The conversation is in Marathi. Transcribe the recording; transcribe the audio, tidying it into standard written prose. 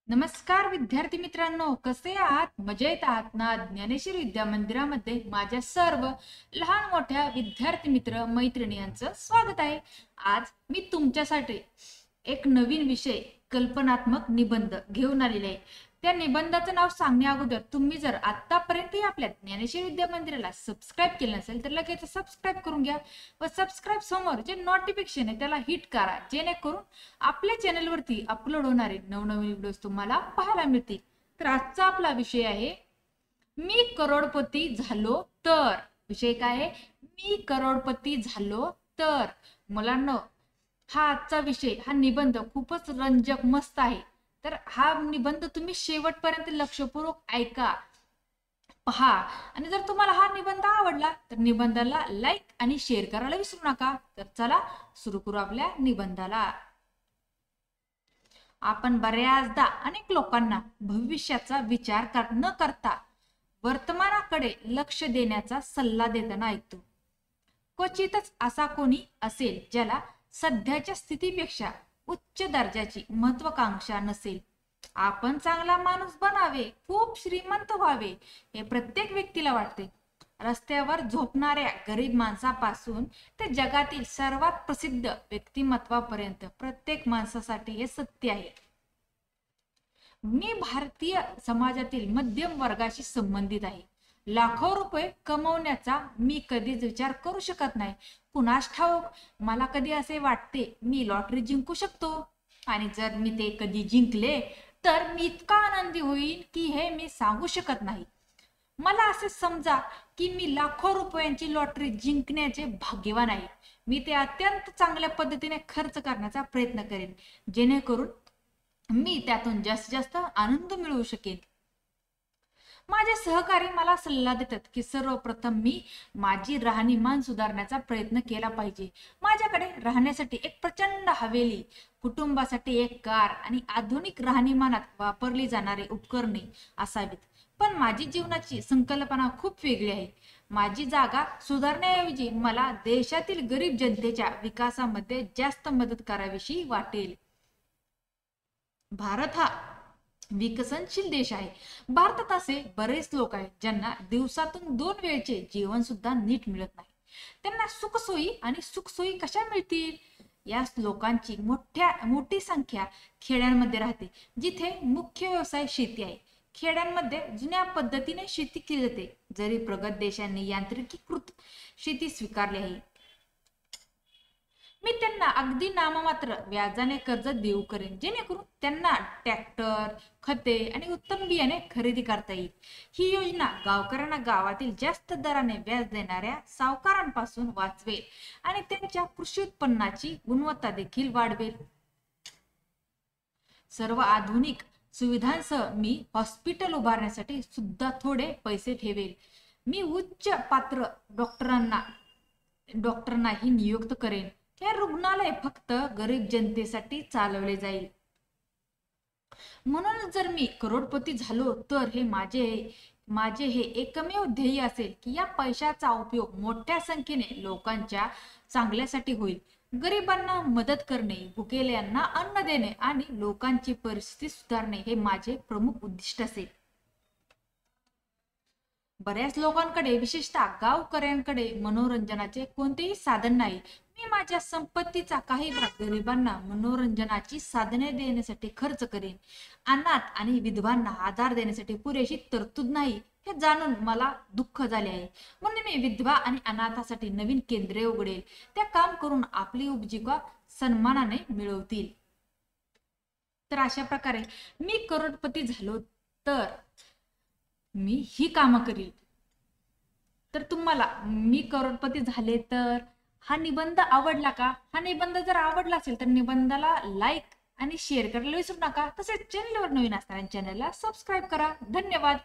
नमस्कार विद्यार्थी मित्रांनो, कसे आहात? मजेत आहात ना? ज्ञानेश्वर विद्या मंदिरामध्ये माझ्या सर्व लहान मोठ्या विद्यार्थी मित्र मैत्रिणी यांचं स्वागत आहे. आज मी तुमच्यासाठी एक नवीन विषय कल्पनात्मक निबंध घेऊन आलेले आहे. त्या निबंधाचं नाव सांगण्या अगोदर तुम्ही जर आतापर्यंत आपल्या ज्ञानेश्वर विद्या मंदिराला सबस्क्राईब केलं नसेल तर लगेच सबस्क्राईब करून घ्या व सबस्क्राईब समोर जे नोटिफिकेशन आहे त्याला हिट करा, जेणेकरून आपल्या चॅनलवरती अपलोड होणारे नवनवीन व्हिडिओज तुम्हाला पाहायला मिळतील. तर आजचा आपला विषय आहे मी करोडपती झालो तर. विषय काय आहे? मी करोडपती झालो तर. मुलांनो, हा आजचा विषय, हा निबंध खूपच रंजक मस्त आहे. तर हा निबंध तुम्ही शेवटपर्यंत लक्षपूर्वक ऐका, पहा, आणि जर तुम्हाला हा निबंध आवडला तर निबंधाला लाईक आणि शेअर करायला विसरू नका. तर चला सुरू करू आपल्या निबंधाला. आपण बऱ्याचदा अनेक लोकांना भविष्याचा विचार न करता वर्तमानाकडे लक्ष देण्याचा सल्ला देताना ऐकतो. क्वचितच असा कोणी असेल ज्याला सध्याच्या स्थितीपेक्षा उच्च दर्जाची महत्वाकांक्षा नसेल. आपण चांगला माणूस बनावे, खूप श्रीमंत व्हावे हे प्रत्येक व्यक्तीला वाटते. रस्त्यावर झोपणाऱ्या गरीब माणसापासून ते जगातील सर्वात प्रसिद्ध व्यक्तिमत्वापर्यंत प्रत्येक माणसासाठी हे सत्य आहे. मी भारतीय समाजातील मध्यम वर्गाशी संबंधित आहे. लाखो रुपये कमवण्याचा मी कधीच विचार करू शकत नाही. कुणास ठाऊक, मला कधी असे वाटते मी लॉटरी जिंकू शकतो, आणि जर मी ते कधी जिंकले तर मी इतका आनंदी होईल की हे मी सांगू शकत नाही. मला असे समजा की मी लाखो रुपयांची लॉटरी जिंकण्याचे भाग्यवान आहे. मी ते अत्यंत चांगल्या पद्धतीने खर्च करण्याचा प्रयत्न करेन, जेणेकरून मी त्यातून जास्तीत जास्त आनंद मिळवू शकेन. माझे सहकारी मला सल्ला देतात की सर्वप्रथम मी माझी राहणीमान सुधारण्याचा प्रयत्न केला पाहिजे. माझ्याकडे राहण्यासाठी एक प्रचंड हवेली, कुटुंबासाठी एक कार आणि आधुनिक राहणीमानात वापरली जाणारी उपकरणे असावीत. पण माझी जीवनाची संकल्पना खूप वेगळी आहे. माझी जागा सुधारण्याऐवजी मला देशातील गरीब जनतेच्या विकासामध्ये जास्त मदत करावीशी वाटेल. भारत हा विकसनशील देश आहे. भारतात असे बरेच लोक आहेत ज्यांना दिवसातून 2 वेळचे जेवण सुद्धा नीट मिळत नाही. त्यांना सुखसोयी आणि सुखसोयी कशा मिळतील? या लोकांची मोठी संख्या खेड्यांमध्ये राहते, जिथे मुख्य व्यवसाय शेती आहे. खेड्यांमध्ये जुन्या पद्धतीने शेती केली जाते, जरी प्रगत देशांनी यांत्रिकीकृत शेती स्वीकारली आहे. मी त्यांना अगदी नाममात्र व्याजाने कर्ज देऊ करेन, जेणेकरून त्यांना ट्रॅक्टर, खते आणि उत्तम बियाणे खरेदी करता येईल. ही योजना गावकऱ्यांना गावातील जास्त दराने व्याज देणाऱ्या सावकारांपासून वाचवेल आणि त्यांच्या कृषी उत्पन्नाची गुणवत्ता देखील वाढवेल. सर्व आधुनिक सुविधांसह मी हॉस्पिटल उभारण्यासाठी सुद्धा थोडे पैसे ठेवेल. मी उच्च पात्र डॉक्टरांनाही नियुक्त करेन. हे रुग्णालय फक्त गरीब जनतेसाठी चालवले जाईल. म्हणून जर मी करोडपती झालो तर माझे हे एकमेव ध्येय असेल की या पैशाचा उपयोग मोठ्या संख्येने लोकांच्या चांगल्यासाठी होईल. गरिबांना मदत करणे, भुकेल्यांना अन्न देणे आणि लोकांची परिस्थिती सुधारणे हे माझे प्रमुख उद्दिष्ट असेल. बऱ्याच लोकांकडे, विशेषतः गावकऱ्यांकडे मनोरंजनाचे कोणतेही साधन नाही. मी माझ्या संपत्तीचा काही भाग गरिबांना मनोरंजनाची साधने देण्यासाठी खर्च करेन. अनाथ आणि विधवांना आधार देण्यासाठी पुरेशी तरतूद नाही हे जाणून मला दुःख झाले आहे. म्हणून मी विधवा आणि अनाथासाठी नवीन केंद्रे उघडेल. त्या काम करून आपली उपजीविका सन्मानाने मिळवतील. तर अशा प्रकारे मी करोडपती झालो तर मी ही कामं करील. तर तुम्हाला मी करोडपती झाले तर हा निबंध आवडला का? हा निबंध जर आवडला असेल तर निबंधाला लाईक आणि शेअर करायला विसरू नका. तसेच चॅनलवर नवीन असणाऱ्या चॅनलला सबस्क्राईब करा. धन्यवाद.